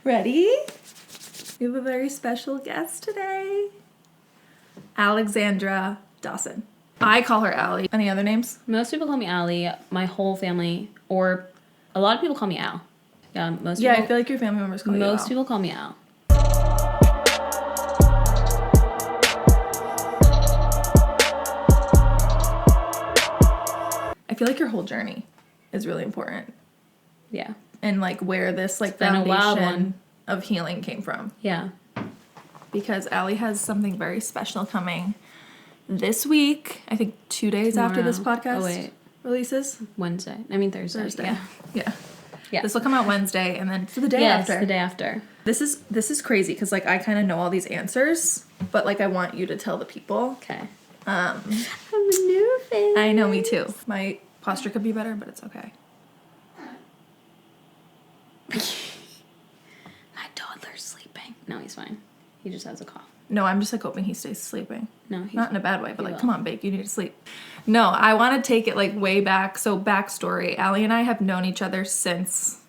Ready? We have a very special guest today. Alexandra Dawson. I call her Allie. Any other names? Most people call me Allie. My whole family, or a lot of people call me Al. Yeah, I feel like your family members call you Al. Most people call me Al. I feel like your whole journey is really important. Yeah. And like where this like been a wild foundation one. of healing came from. Yeah. Because Allie has something very special coming this week. I think 2 days after this podcast releases. Thursday. Yeah. Yeah. This will come out Wednesday, and then for the day after. Yes, the day after. This is crazy because like I kind of know all these answers, but like I want you to tell the people. Okay. I'm nervous. I know, me too. My posture could be better, but it's okay. My toddler's sleeping. No, he's fine. He just has a cough. No, I'm just like hoping he stays sleeping. No, he's not in a bad way, but like, will. come on, babe, you need to sleep. No, I want to take it like way back. So backstory: Allie and I have known each other since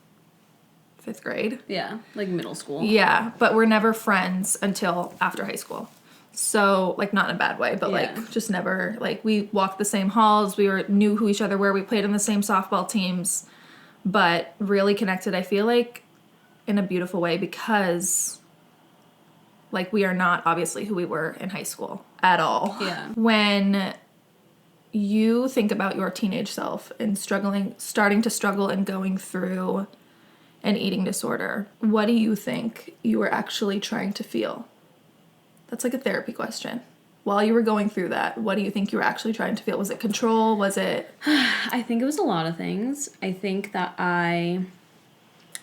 5th grade. Yeah, like middle school. Yeah, but we're never friends until after high school. So like not in a bad way, but like just never like we walked the same halls. We knew who each other were. We played on the same softball teams, but really connected. I feel like in a beautiful way because like we are not obviously who we were in high school at all. Yeah. When you think about your teenage self and starting to struggle and going through an eating disorder, what do you think you were actually trying to feel? That's like a therapy question. While you were going through that, what do you think you were actually trying to feel? Was it control? Was it... I think it was a lot of things. I think that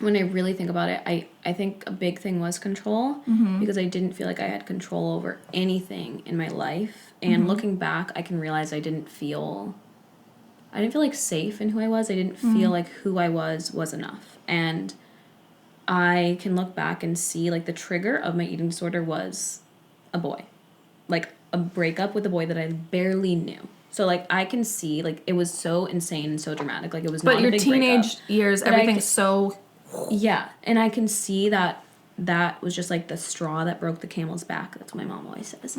when I really think about it, I think a big thing was control because I didn't feel like I had control over anything in my life. And looking back, I can realize I didn't feel like safe in who I was. I didn't feel like who I was enough. And I can look back and see like the trigger of my eating disorder was a boy. Like a breakup with a boy that I barely knew. So like I can see like it was so insane and so dramatic. Like it was not a big breakup. But your teenage years, everything's so... Yeah, and I can see that was just like the straw that broke the camel's back. That's what my mom always says.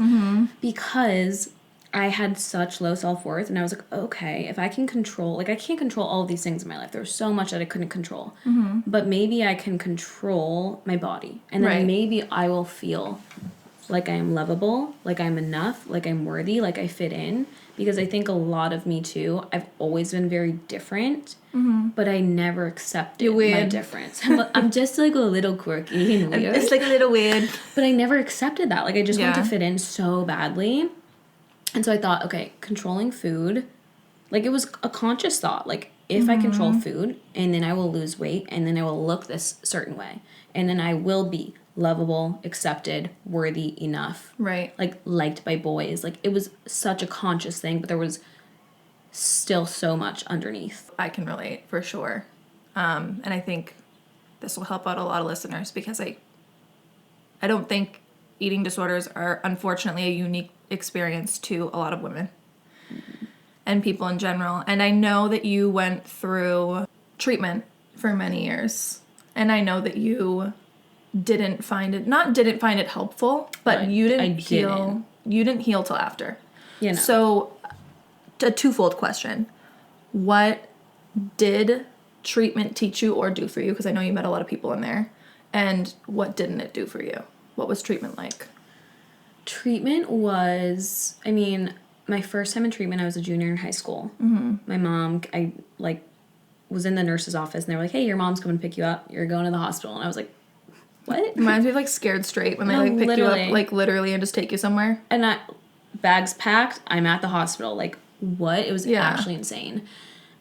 Because I had such low self-worth, and I was like, okay, if I can control... Like, I can't control all of these things in my life. There was so much that I couldn't control. But maybe I can control my body. And then maybe I will feel like I am lovable, like I'm enough, like I'm worthy, like I fit in. Because I think a lot of me, too, I've always been very different, but I never accepted my difference. I'm just, like, a little quirky and weird. It's, like, a little weird. But I never accepted that. Like, I just wanted to fit in so badly. And so I thought, okay, controlling food, like, it was a conscious thought. Like, if I control food, and then I will lose weight, and then I will look this certain way, and then I will be lovable, accepted, worthy enough. Right. Like, liked by boys. Like, it was such a conscious thing, but there was still so much underneath. I can relate, for sure. And I think this will help out a lot of listeners because I don't think eating disorders are, unfortunately, a unique experience to a lot of women and people in general. And I know that you went through treatment for many years. And I know that you... didn't find it helpful, but you didn't heal till after. You know. So a twofold question. What did treatment teach you or do for you? Because I know you met a lot of people in there. And what didn't it do for you? What was treatment like? Treatment was, I mean, my first time in treatment, I was a junior in high school. My mom, was in the nurse's office and they were like, hey, your mom's coming to pick you up. You're going to the hospital. And I was like, what? Reminds me of like Scared Straight when they pick you up like literally and just take you somewhere. And bags packed, I'm at the hospital. Like what? It was actually insane.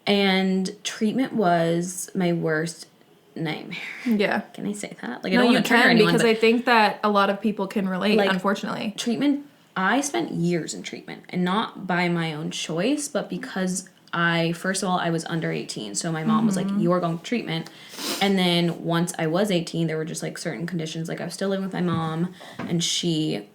And treatment was my worst nightmare. Yeah. Can I say that? Like I don't want to trigger anyone, because I think that a lot of people can relate, like, unfortunately. Treatment, I spent years in treatment and not by my own choice, but because first of all, I was under 18, so my mom was like, you are going to treatment. And then once I was 18, there were just, like, certain conditions. Like, I was still living with my mom, and she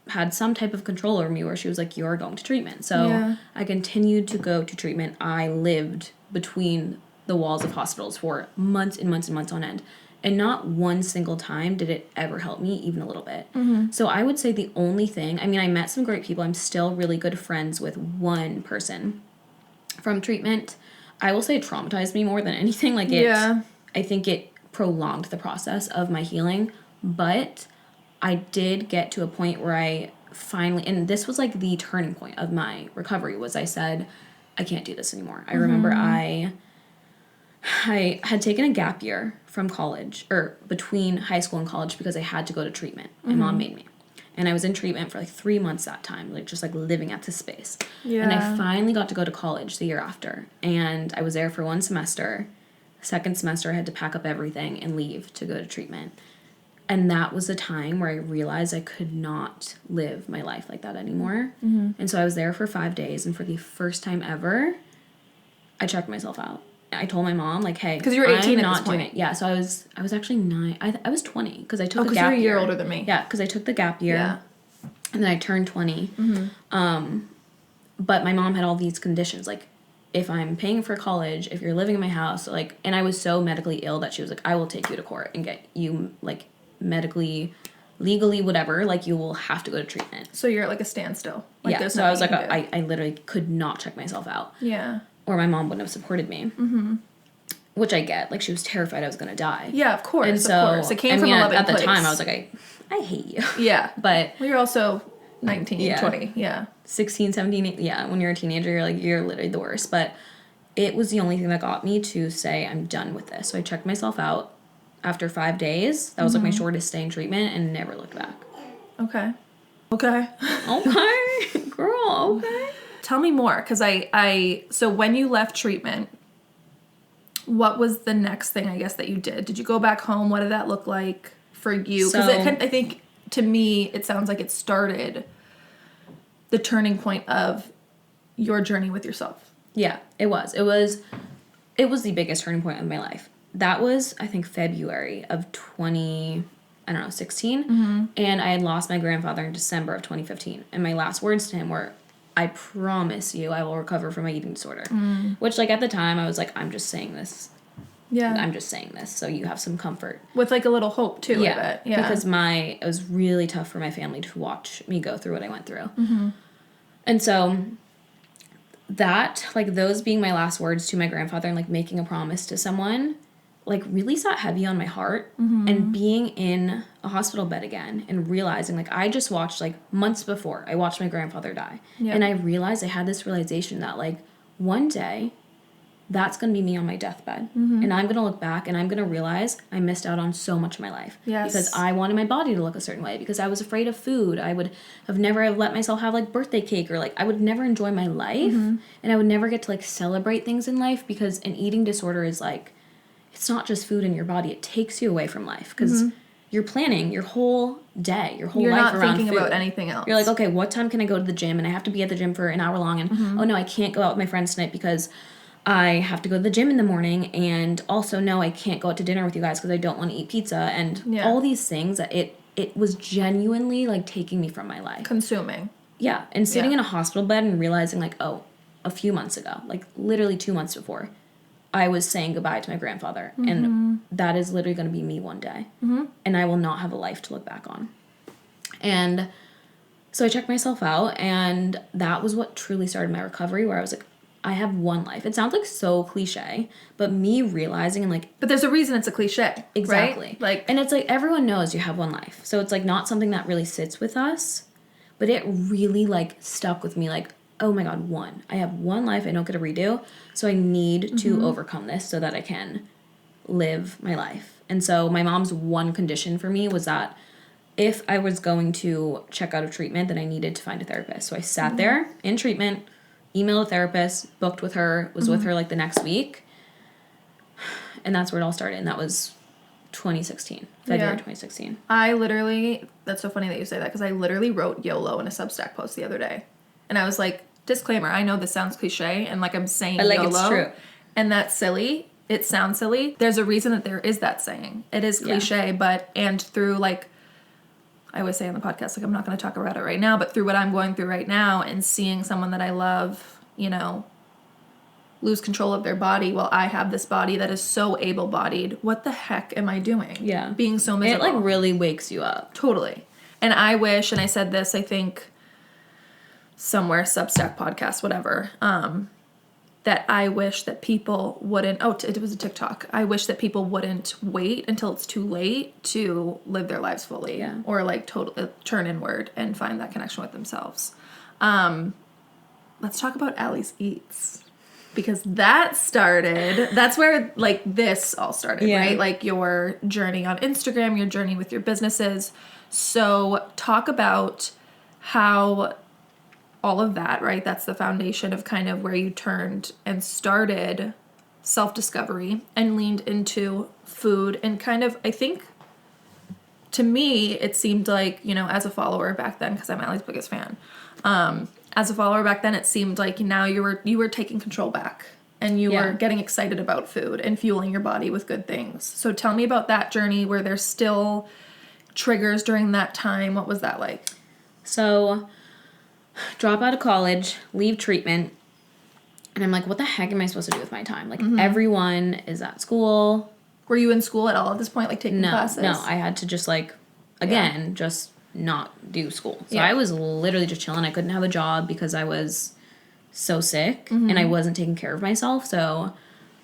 had some type of control over me where she was like, you're going to treatment. So I continued to go to treatment. I lived between the walls of hospitals for months and months and months on end. And not one single time did it ever help me even a little bit. So I would say the only thing, I mean, I met some great people. I'm still really good friends with one person from treatment. I will say it traumatized me more than anything. Like I think it prolonged the process of my healing. But I did get to a point where I finally, and this was like the turning point of my recovery, was I said, I can't do this anymore. I remember I had taken a gap year from college, or between high school and college, because I had to go to treatment. My mom made me. And I was in treatment for like 3 months that time, like just like living at this space. Yeah. And I finally got to go to college the year after. And I was there for 1 semester. Second semester, I had to pack up everything and leave to go to treatment. And that was the time where I realized I could not live my life like that anymore. And so I was there for 5 days. And for the first time ever, I checked myself out. I told my mom, like, hey, because you were 18 I'm at this point. Doing it. Yeah, so I was actually 9. I was 20 because I took a gap year. Oh, because you're a year older than me. Yeah, because I took the gap year. Yeah. And then I turned 20. But my mom had all these conditions, like, if I'm paying for college, if you're living in my house, like, and I was so medically ill that she was like, I will take you to court and get you, like, medically, legally, whatever, like, you will have to go to treatment. So you're at, like, a standstill. Like, yeah, so I was like, I literally could not check myself out. Yeah. Or my mom wouldn't have supported me. Which I get. Like, she was terrified I was going to die. Yeah, of course. And so, of course. It came from a loving place. At the time, I was like, I hate you. Yeah. But... well, you're also 19, 20. Yeah. 16, 17, yeah. When you're a teenager, you're literally the worst. But it was the only thing that got me to say, I'm done with this. So I checked myself out after 5 days. That was, like, my shortest stay in treatment, and never looked back. Okay. Okay. Girl, okay. Tell me more, because so when you left treatment, what was the next thing, I guess, that you did? Did you go back home? What did that look like for you? Because I think, to me, it sounds like it started the turning point of your journey with yourself. Yeah, it was. It was the biggest turning point of my life. That was, I think, February of 16. And I had lost my grandfather in December of 2015. And my last words to him were, I promise you I will recover from my eating disorder. Which, like, at the time, I was like, I'm just saying this. Yeah. I'm just saying this, so you have some comfort. With, like, a little hope, too, I bet. Yeah. Because it was really tough for my family to watch me go through what I went through. And so that, like, those being my last words to my grandfather and, like, making a promise to someone, like, really sat heavy on my heart. And being in a hospital bed again and realizing, like, I just watched, like, months before, I watched my grandfather die. Yep. And I realized I had this realization that, like, one day that's going to be me on my deathbed. And I'm going to look back and I'm going to realize I missed out on so much of my life. Yes. Because I wanted my body to look a certain way, because I was afraid of food. I would have never let myself have, like, birthday cake, or, like, I would never enjoy my life. And I would never get to, like, celebrate things in life, because an eating disorder is, like, it's not just food in your body. It takes you away from life, because you're planning your whole day, your whole life around food. You're not thinking about anything else. You're like, okay, what time can I go to the gym? And I have to be at the gym for an hour long. And, oh, no, I can't go out with my friends tonight because I have to go to the gym in the morning. And also, no, I can't go out to dinner with you guys because I don't want to eat pizza. And all these things, it was genuinely, like, taking me from my life. Consuming. Yeah. And sitting in a hospital bed and realizing, like, oh, a few months ago, like, literally 2 months before, I was saying goodbye to my grandfather. And that is literally going to be me one day. And I will not have a life to look back on. And so I checked myself out, and that was what truly started my recovery, where I was like, I have one life. It sounds like so cliche, but me realizing and, like... But there's a reason it's a cliche, exactly. Right? Like, and it's like, everyone knows you have one life. So it's, like, not something that really sits with us, but it really, like, stuck with me, like, oh my God, one. I have one life I don't get to redo, so I need to overcome this so that I can live my life. And so my mom's one condition for me was that if I was going to check out of treatment, then I needed to find a therapist. So I sat there in treatment, emailed a therapist, booked with her, was with her, like, the next week. And that's where it all started. And that was 2016, February 2016. I literally, that's so funny that you say that, because I literally wrote YOLO in a Substack post the other day. And I was like, disclaimer, I know this sounds cliche, and, like, I'm saying YOLO. It's true. And that's silly. It sounds silly. There's a reason that there is that saying. It is cliche, but, and through, like, I always say on the podcast, like, I'm not going to talk about it right now, but through what I'm going through right now and seeing someone that I love, you know, lose control of their body while I have this body that is so able-bodied. What the heck am I doing? Yeah. Being so miserable. It, like, really wakes you up. Totally. And I wish, and I said this, I think, somewhere, Substack podcast, whatever, that I wish that people wouldn't, it was a TikTok. I wish that people wouldn't wait until it's too late to live their lives fully. Yeah. Or, like, totally turn inward and find that connection with themselves. Let's talk about Allie's Eats. Because that's where, like, this all started, right? Like, your journey on Instagram, your journey with your businesses. So talk about how all of that, right? That's the foundation of kind of where you turned and started self-discovery and leaned into food. And kind of, I think, to me, it seemed like, you know, as a follower back then, because I'm Allie's biggest fan, as a follower back then, it seemed like now you were taking control back and you were getting excited about food and fueling your body with good things. So tell me about that journey. Were there still triggers during that time? What was that like? So, drop out of college, leave treatment, and I'm like, what the heck am I supposed to do with my time? Like, everyone is at school. Were you in school at all at this point, like taking classes? No, I had to just, like, again, just not do school. So I was literally just chilling. I couldn't have a job because I was so sick and I wasn't taking care of myself. So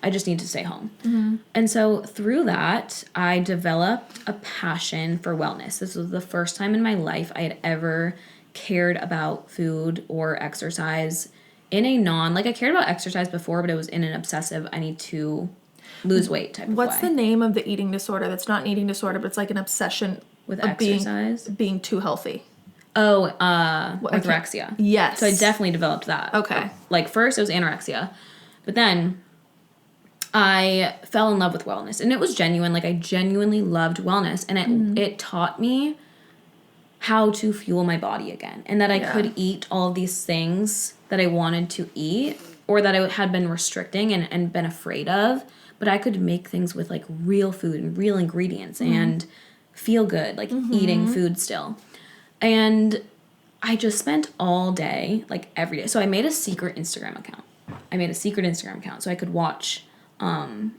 I just needed to stay home. And so through that, I developed a passion for wellness. This was the first time in my life I had ever cared about food or exercise in a I cared about exercise before, but it was in an obsessive, I need to lose weight type of way. What's the name of the eating disorder that's not an eating disorder, but it's like an obsession with exercise? Being too healthy. Oh, orthorexia. Yes. So I definitely developed that. Okay. Like, first it was anorexia, but then I fell in love with wellness, and it was genuine. Like, I genuinely loved wellness, and it taught me how to fuel my body again, and that I could eat all of these things that I wanted to eat or that I had been restricting and been afraid of, but I could make things with, like, real food and real ingredients and feel good, like, eating food still. And I just spent all day, like, every day. So I made a secret Instagram account. So I could watch, I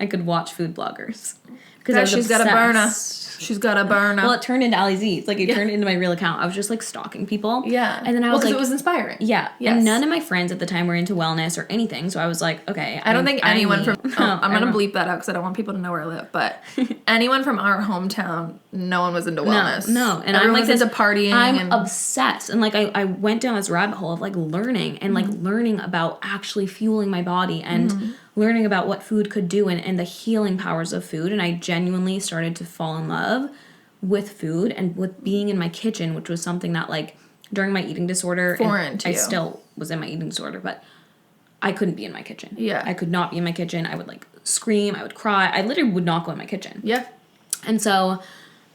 could watch food bloggers. Because she's got a burner. She's got a burner. Well, it turned into Allie's Eats. Like, it turned into my real account. I was just, like, stalking people. Yeah. And then I was like... because it was inspiring. Yeah. Yes. And none of my friends at the time were into wellness or anything. So I was like, okay. I don't think anyone from... I'm going to bleep that out because I don't want people to know where I live. But anyone from our hometown, no one was into wellness. No. And everyone was into partying. I'm obsessed. And, like, I went down this rabbit hole of, like, learning. And, like, learning about actually fueling my body. And learning about what food could do and the healing powers of food. And I genuinely started to fall in love with food and with being in my kitchen, which was something that, like, during my eating disorder, I still was in my eating disorder, but I couldn't be in my kitchen. Yeah. I could not be in my kitchen. I would, like, scream. I would cry. I literally would not go in my kitchen. Yeah. And so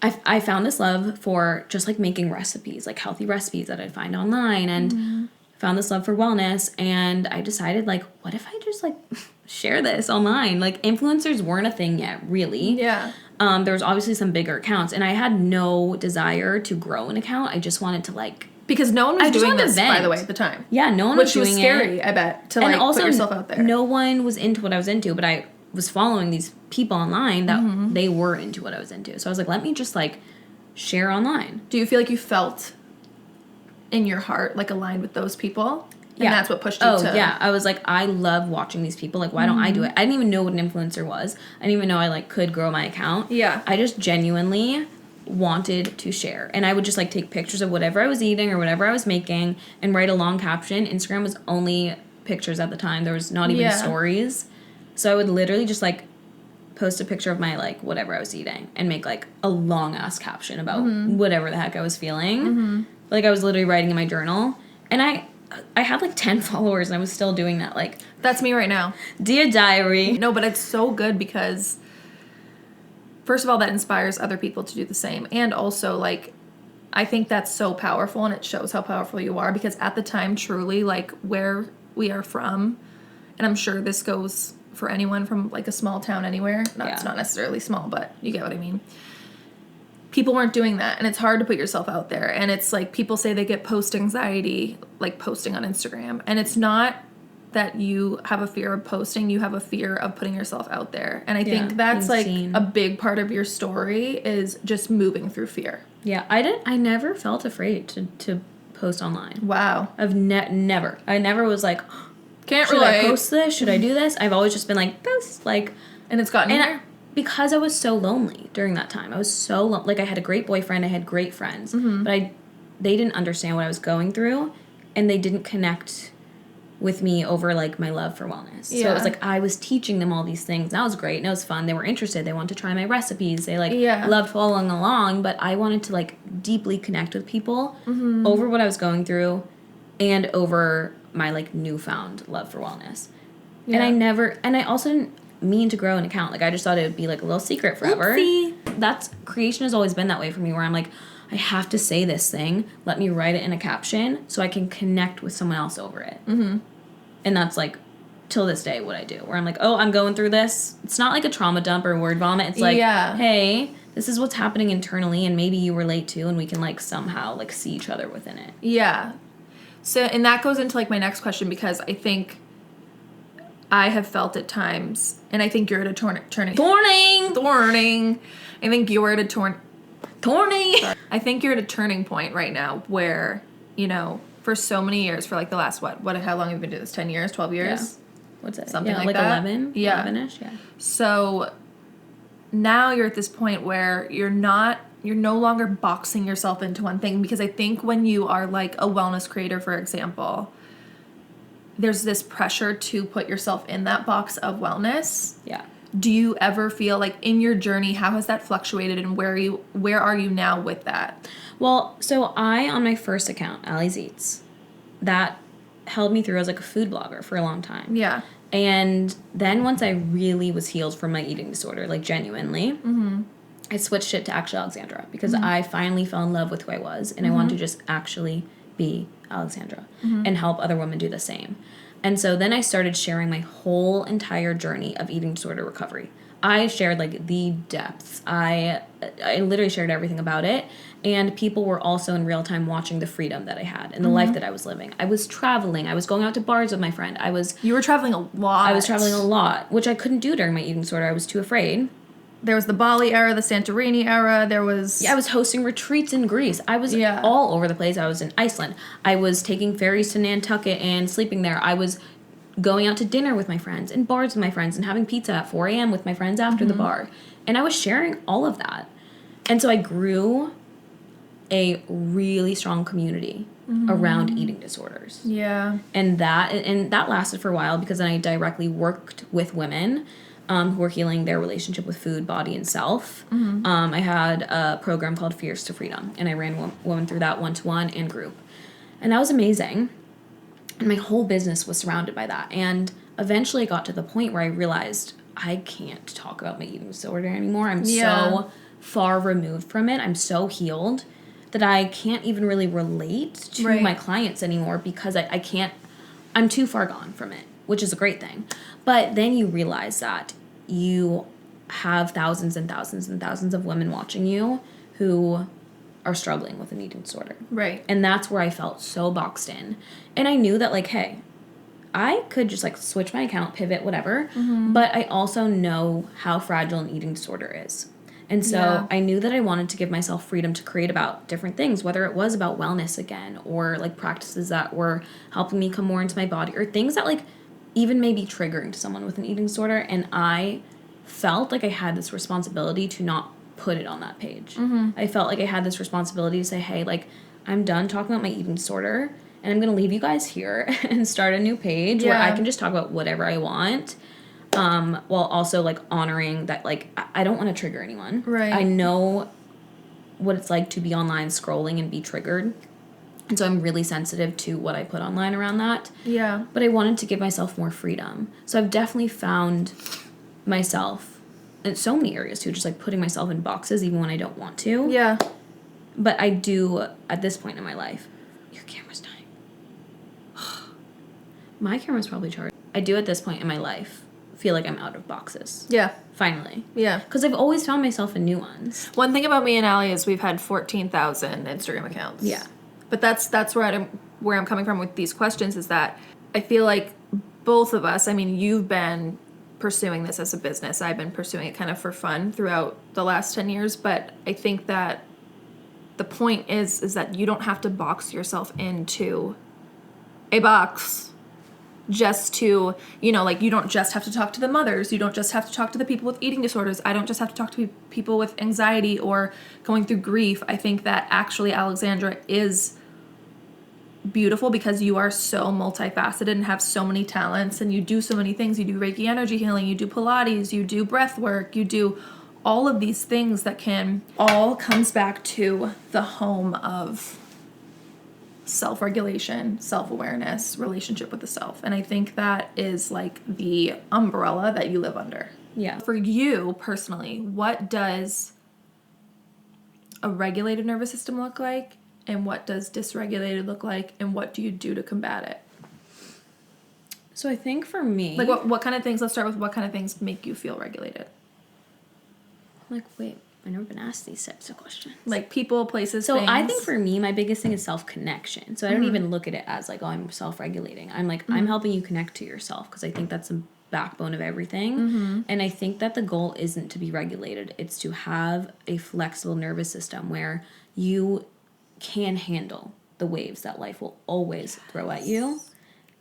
I found this love for just, like, making recipes, like, healthy recipes that I'd find online, and found this love for wellness, and I decided, like, what if I just, like, share this online? Like, influencers weren't a thing yet, really. Yeah. There was obviously some bigger accounts, and I had no desire to grow an account. I just wanted to, like... Because no one was doing this, by the way, at the time. Yeah, no one was doing it. Which was scary, I bet, to, like, put yourself out there. No one was into what I was into, but I was following these people online that they were into what I was into. So I was like, let me just, like, share online. Do you feel like you felt in your heart, like, aligned with those people? And that's what pushed you to... Oh, yeah. I was like, I love watching these people. Like, why don't I do it? I didn't even know what an influencer was. I didn't even know I, like, could grow my account. Yeah. I just genuinely wanted to share. And I would just, like, take pictures of whatever I was eating or whatever I was making and write a long caption. Instagram was only pictures at the time. There was not even stories. So I would literally just, like, post a picture of my, like, whatever I was eating and make, like, a long-ass caption about whatever the heck I was feeling. Like, I was literally writing in my journal. And I had, like, 10 followers, and I was still doing that, like... That's me right now. Dear Diary. No, but it's so good because, first of all, that inspires other people to do the same. And also, like, I think that's so powerful, and it shows how powerful you are, because at the time, truly, like, where we are from, and I'm sure this goes for anyone from, like, a small town anywhere. It's not necessarily small, but you get what I mean. People weren't doing that, and it's hard to put yourself out there. And it's like people say they get post anxiety, like posting on Instagram, and it's not that you have a fear of posting, you have a fear of putting yourself out there. And I Yeah, think that's being like seen. a big part of your story is just moving through fear. Yeah, I never felt afraid to post online. Wow. I've never. I never was like, Can't should relate. I post this? Should I do this? I've always just been like, post, like. And it's gotten And here? because I was so lonely during that time. I was so like, I had a great boyfriend, I had great friends, but they didn't understand what I was going through, and they didn't connect with me over like my love for wellness. So it was like I was teaching them all these things. That was great, and it was fun. They were interested. They wanted to try my recipes. They like loved following along, but I wanted to like deeply connect with people over what I was going through and over my like newfound love for wellness. Yeah. And I also didn't mean to grow an account. Like I just thought it would be like a little secret forever. Oopsie. That's creation has always been that way for me, where I'm like, I have to say this thing. Let me write it in a caption so I can connect with someone else over it. Mm-hmm. And that's like, till this day, what I do. Where I'm like, oh, I'm going through this. It's not like a trauma dump or word vomit. It's like, hey, this is what's happening internally, and maybe you relate to, and we can like somehow like see each other within it. Yeah. So, and that goes into like my next question, because I think I have felt at times, and I think you're at a turning. I think you're at a I think you're at a turning point right now where, you know, for so many years, for like the last, how long have you been doing this? 10 years, 12 years? Yeah. What's it? Something like that? 11? Yeah. 11-ish, yeah. So now you're at this point where you're no longer boxing yourself into one thing, because I think when you are like a wellness creator, for example, there's this pressure to put yourself in that box of wellness. Yeah. Do you ever feel like in your journey, how has that fluctuated, and where are you now with that? Well, so on my first account, Allie's Eats, that held me through as like a food blogger for a long time. Yeah. And then once I really was healed from my eating disorder, like genuinely, I switched it to actually Alexandra, because I finally fell in love with who I was, and I wanted to just actually be Alexandra and help other women do the same. And so then I started sharing my whole entire journey of eating disorder recovery. I shared like the depths. I literally shared everything about it, and people were also in real time watching the freedom that I had and the life that I was living. I was traveling. I was going out to bars with my friend. You were traveling a lot. I was traveling a lot, which I couldn't do during my eating disorder. I was too afraid. There was the Bali era, the Santorini era. There was... Yeah, I was hosting retreats in Greece. I was all over the place. I was in Iceland. I was taking ferries to Nantucket and sleeping there. I was going out to dinner with my friends and bars with my friends and having pizza at 4 a.m. with my friends after the bar. And I was sharing all of that. And so I grew a really strong community around eating disorders. Yeah. And that lasted for a while, because then I directly worked with women who were healing their relationship with food, body, and self. I had a program called Fierce to Freedom, and I ran women through that one-to-one and group. And that was amazing. And my whole business was surrounded by that. And eventually I got to the point where I realized I can't talk about my eating disorder anymore. I'm so far removed from it. I'm so healed that I can't even really relate to my clients anymore, because I can't, I'm too far gone from it, which is a great thing. But then you realize that you have thousands and thousands and thousands of women watching you who are struggling with an eating disorder. Right. And that's where I felt so boxed in. And I knew that, like, hey, I could just, like, switch my account, pivot, whatever. But I also know how fragile an eating disorder is. And so I knew that I wanted to give myself freedom to create about different things, whether it was about wellness again, or, like, practices that were helping me come more into my body, or things that, like, even may be triggering to someone with an eating disorder. And I felt like I had this responsibility to not put it on that page. I felt like I had this responsibility to say, hey, like, I'm done talking about my eating disorder, and I'm going to leave you guys here and start a new page where I can just talk about whatever I want, while also, like, honoring that, like, I don't want to trigger anyone. Right. I know what it's like to be online scrolling and be triggered. And so I'm really sensitive to what I put online around that. Yeah. But I wanted to give myself more freedom. So I've definitely found myself in so many areas too, just like putting myself in boxes even when I don't want to. Yeah. But I do at this point in my life. Your camera's dying. My camera's probably charged. I do at this point in my life feel like I'm out of boxes. Yeah. Finally. Yeah. Because I've always found myself in new ones. One thing about me and Allie is we've had 14,000 Instagram accounts. Yeah. But that's where I'm coming from with these questions, is that I feel like both of us, I mean, you've been pursuing this as a business. I've been pursuing it kind of for fun throughout the last 10 years. But I think that the point is that you don't have to box yourself into a box just to, you know, like, you don't just have to talk to the mothers. You don't just have to talk to the people with eating disorders. I don't just have to talk to people with anxiety or going through grief. I think that actually Alexandra is beautiful because you are so multifaceted and have so many talents, and you do so many things. You do Reiki energy healing, you do Pilates, you do breath work, you do all of these things that all comes back to the home of self-regulation, self-awareness, relationship with the self. And I think that is like the umbrella that you live under. Yeah. For you personally, what does a regulated nervous system look like? And what does dysregulated look like? And what do you do to combat it? So I think for me... Like, what kind of things, let's start with what kind of things make you feel regulated? Like, wait, I've never been asked these types of questions. Like people, places, so things. I think for me, my biggest thing is self-connection. So I don't even look at it as like, oh, I'm self-regulating. I'm like, I'm helping you connect to yourself, because I think that's the backbone of everything. And I think that the goal isn't to be regulated. It's to have a flexible nervous system where you can handle the waves that life will always throw at you,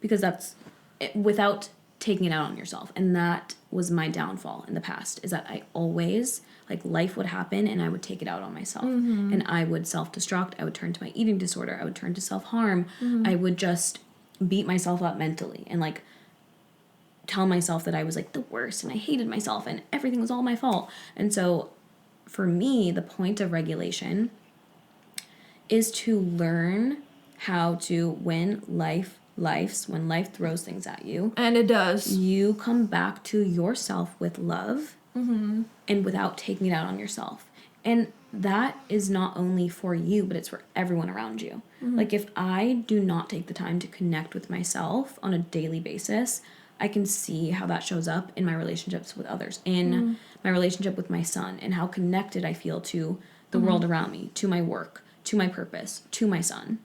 because that's it, without taking it out on yourself. And that was my downfall in the past, is that I always, like, life would happen and I would take it out on myself. And I would self-destruct. I would turn to my eating disorder. I would turn to self-harm. I would just beat myself up mentally and, like, tell myself that I was, like, the worst and I hated myself and everything was all my fault. And so for me, the point of regulation is to learn how to, when life throws things at you, and it does, you come back to yourself with love and without taking it out on yourself. And that is not only for you, but it's for everyone around you. Like, if I do not take the time to connect with myself on a daily basis, I can see how that shows up in my relationships with others, in my relationship with my son, and how connected I feel to the world around me, to my work, to my purpose, to my son.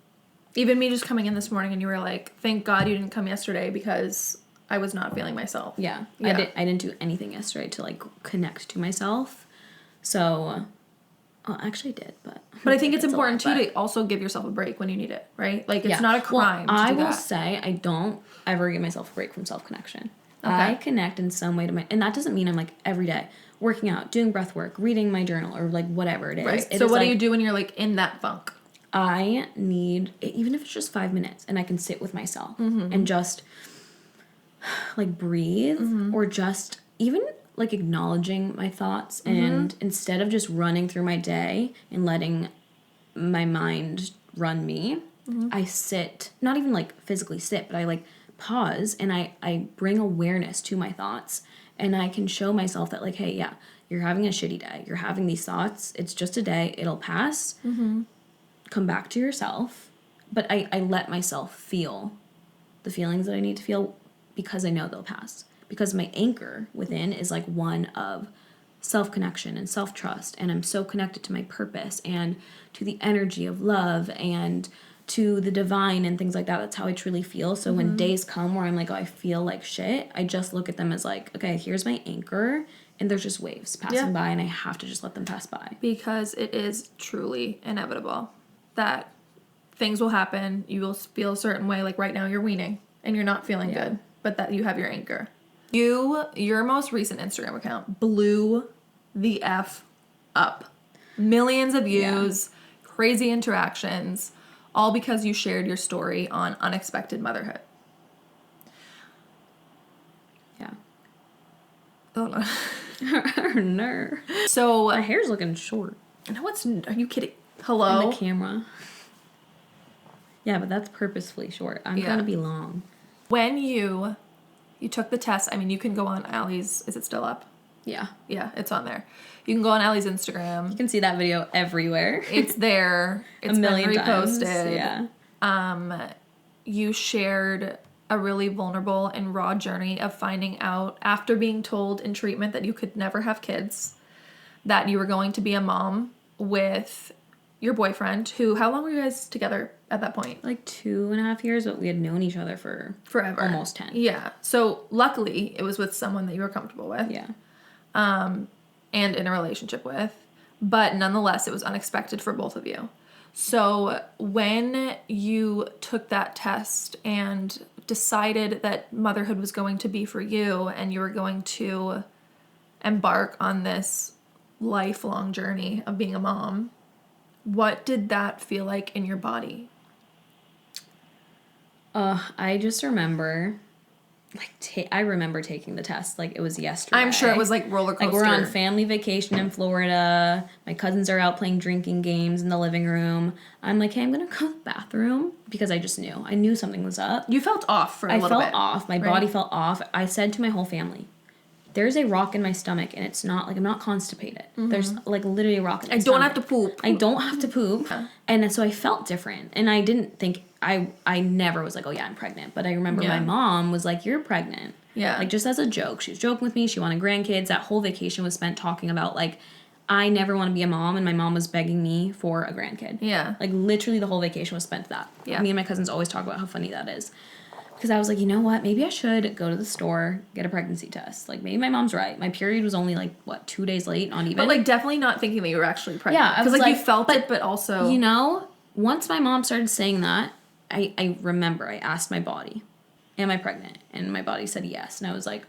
Even me just coming in this morning and you were like, thank God you didn't come yesterday because I was not feeling myself. Yeah. I didn't do anything yesterday to, like, connect to myself. So, well, actually I did, but I think it's important too to also give yourself a break when you need it, right? Like, it's not a crime well, to do that. I will say I don't ever give myself a break from self-connection. Okay. I connect in some way to and that doesn't mean I'm, like, every day working out, doing breath work, reading my journal, or, like, whatever it is. Right. It So is, what like, do you do when you're, like, in that funk? I need, even if it's just 5 minutes, and I can sit with myself and just, like, breathe, or just even, like, acknowledging my thoughts, and instead of just running through my day and letting my mind run me, I sit, not even, like, physically sit, but I, like, pause, and I bring awareness to my thoughts, and I can show myself that, like, hey, yeah, you're having a shitty day, you're having these thoughts, it's just a day, it'll pass, come back to yourself. But I let myself feel the feelings that I need to feel, because I know they'll pass. Because my anchor within is, like, one of self-connection and self-trust. And I'm so connected to my purpose and to the energy of love and to the divine and things like that. That's how I truly feel. So when days come where I'm like, oh, I feel like shit, I just look at them as, like, okay, here's my anchor. And there's just waves passing by, and I have to just let them pass by. Because it is truly inevitable that things will happen. You will feel a certain way. Like, right now you're weaning and you're not feeling good, but that you have your anchor. Your most recent Instagram account blew the F up. Millions of views, crazy interactions, all because you shared your story on unexpected motherhood. Yeah. Oh no. No. So my hair's looking short. No, are you kidding? Hello? In the camera. Yeah, but that's purposefully short. I'm trying to be long. When you took the test, I mean, you can go on Allie's, is it still up? Yeah. Yeah, it's on there. You can go on Allie's Instagram. You can see that video everywhere. It's there. It's a million been reposted. times. Yeah. You shared a really vulnerable and raw journey of finding out after being told in treatment that you could never have kids, that you were going to be a mom with your boyfriend, who, how long were you guys together at that point? Like 2.5 years, but we had known each other for forever. Almost 10. Yeah. So luckily it was with someone that you were comfortable with. Yeah. And in a relationship with. But nonetheless, it was unexpected for both of you. So when you took that test and decided that motherhood was going to be for you and you were going to embark on this lifelong journey of being a mom, what did that feel like in your body? I just remember, I remember taking the test like it was yesterday. I'm sure it was like roller coaster. Like we're on family vacation in Florida. My cousins are out playing drinking games in the living room. I'm like, hey, I'm gonna go to the bathroom because I just knew. I knew something was up. You felt off for a little bit. I felt off. My body felt off. I said to my whole family, there's a rock in my stomach and it's not, like, I'm not constipated. Mm-hmm. There's, like, literally a rock in my stomach. I don't have to poop. I don't have to poop. Yeah. And so I felt different. And I didn't think, I never was like, oh, yeah, I'm pregnant. But I remember my mom was like, you're pregnant. Yeah. Like, just as a joke. She was joking with me. She wanted grandkids. That whole vacation was spent talking about, like, I never want to be a mom. And my mom was begging me for a grandkid. Yeah. Like, literally the whole vacation was spent that. Yeah. Me and my cousins always talk about how funny that is. Because I was like, you know what? Maybe I should go to the store, get a pregnancy test. Like, maybe my mom's right. My period was only, 2 days late, not even. But, definitely not thinking that you were actually pregnant. Yeah. Because, you felt it, but also... You know, once my mom started saying that, I remember I asked my body, am I pregnant? And my body said yes. And I was like,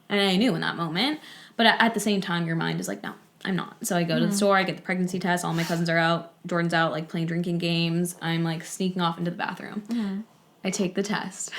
and I knew in that moment. But at the same time, your mind is like, no, I'm not. So I go to the store, I get the pregnancy test. All my cousins are out. Jordan's out, playing drinking games. I'm, sneaking off into the bathroom. Mm-hmm. I take the test.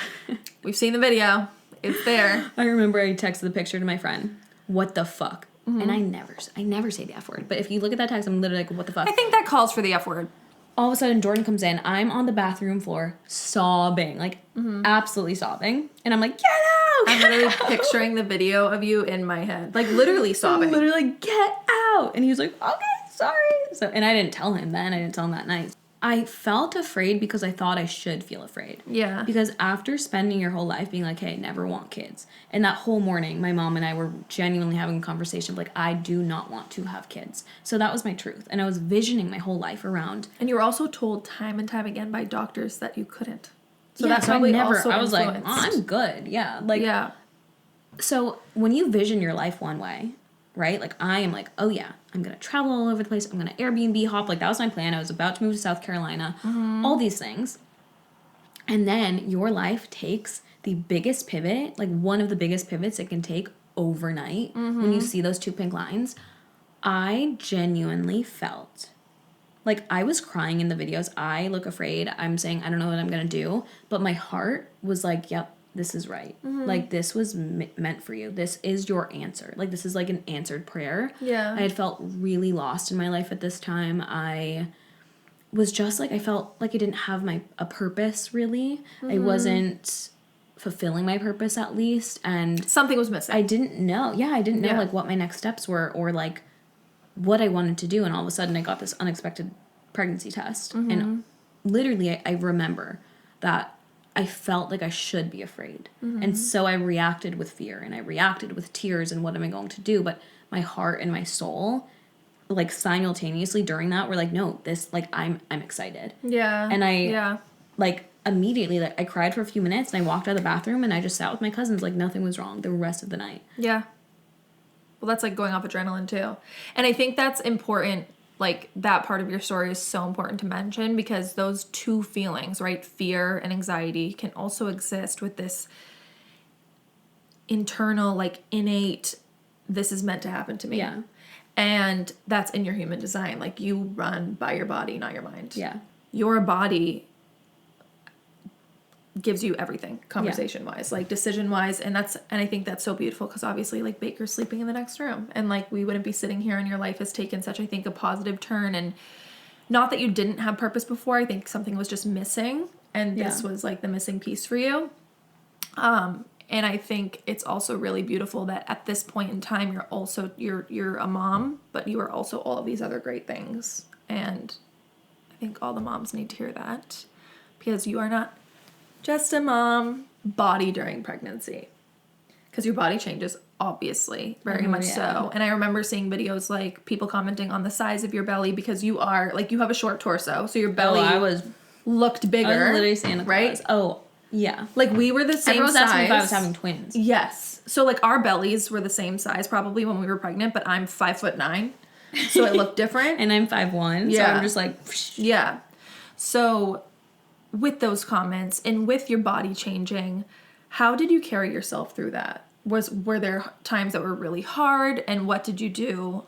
We've seen the video. It's there. I remember I texted the picture to my friend. What the fuck? Mm-hmm. And I never say the F word. But if you look at that text, I'm literally like, what the fuck? I think that calls for the F word. All of a sudden, Jordan comes in. I'm on the bathroom floor sobbing. Absolutely sobbing. And I'm like, get out! I'm literally picturing the video of you in my head. Literally sobbing. I'm literally, get out! And he was like, okay, sorry. And I didn't tell him then. I didn't tell him that night. I felt afraid because I thought I should feel afraid. Yeah. Because after spending your whole life being like, hey, never want kids. And that whole morning, my mom and I were genuinely having a conversation of I do not want to have kids. So that was my truth. And I was visioning my whole life around. And you were also told time and time again by doctors that you couldn't. So that probably also I was like, oh, I'm good. Yeah. Yeah. So when you vision your life one way, right? I am oh yeah, I'm going to travel all over the place. I'm going to Airbnb hop. That was my plan. I was about to move to South Carolina. Mm-hmm. All these things. And then your life takes the biggest pivot, one of the biggest pivots it can take overnight. Mm-hmm. When you see those 2 pink lines. I genuinely felt I was crying in the videos. I look afraid. I'm saying, I don't know what I'm going to do. But my heart was yep. This is right. Mm-hmm. This was meant for you. This is your answer. This is an answered prayer. Yeah. I had felt really lost in my life at this time. I was just I felt I didn't have a purpose really. Mm-hmm. I wasn't fulfilling my purpose at least. And something was missing. I didn't know. Yeah, I didn't know what my next steps were or what I wanted to do. And all of a sudden I got this unexpected pregnancy test. Mm-hmm. And literally I remember that I felt I should be afraid. Mm-hmm. And so I reacted with fear and I reacted with tears and what am I going to do? But my heart and my soul, simultaneously during that were no, this, I'm excited. Yeah. And I, immediately, I cried for a few minutes and I walked out of the bathroom and I just sat with my cousins nothing was wrong the rest of the night. Yeah. Well, that's going off adrenaline too. And I think that's important. That part of your story is so important to mention because those 2 feelings, right, fear and anxiety, can also exist with this internal, innate, this is meant to happen to me. Yeah. And that's in your human design. You run by your body, not your mind. Yeah. Your body gives you everything conversation-wise, decision-wise. And I think that's so beautiful because obviously Baker's sleeping in the next room and we wouldn't be sitting here and your life has taken such, I think, a positive turn. And not that you didn't have purpose before. I think something was just missing and this was the missing piece for you. And I think it's also really beautiful that at this point in time, you're a mom, but you are also all of these other great things. And I think all the moms need to hear that because you are not just a mom body during pregnancy because your body changes obviously, very much so. And I remember seeing videos like people commenting on the size of your belly because you are like, you have a short torso, so your belly looked bigger. I was literally saying right? Oh, yeah. Like we were the same Everyone was size. asking if I was having twins. Yes. So like our bellies were the same size probably when we were pregnant, but I'm 5'9", so it looked different. And I'm 5'1", so I'm just like... Yeah. So with those comments and with your body changing, how did you carry yourself through that? Were there times that were really hard, and what did you do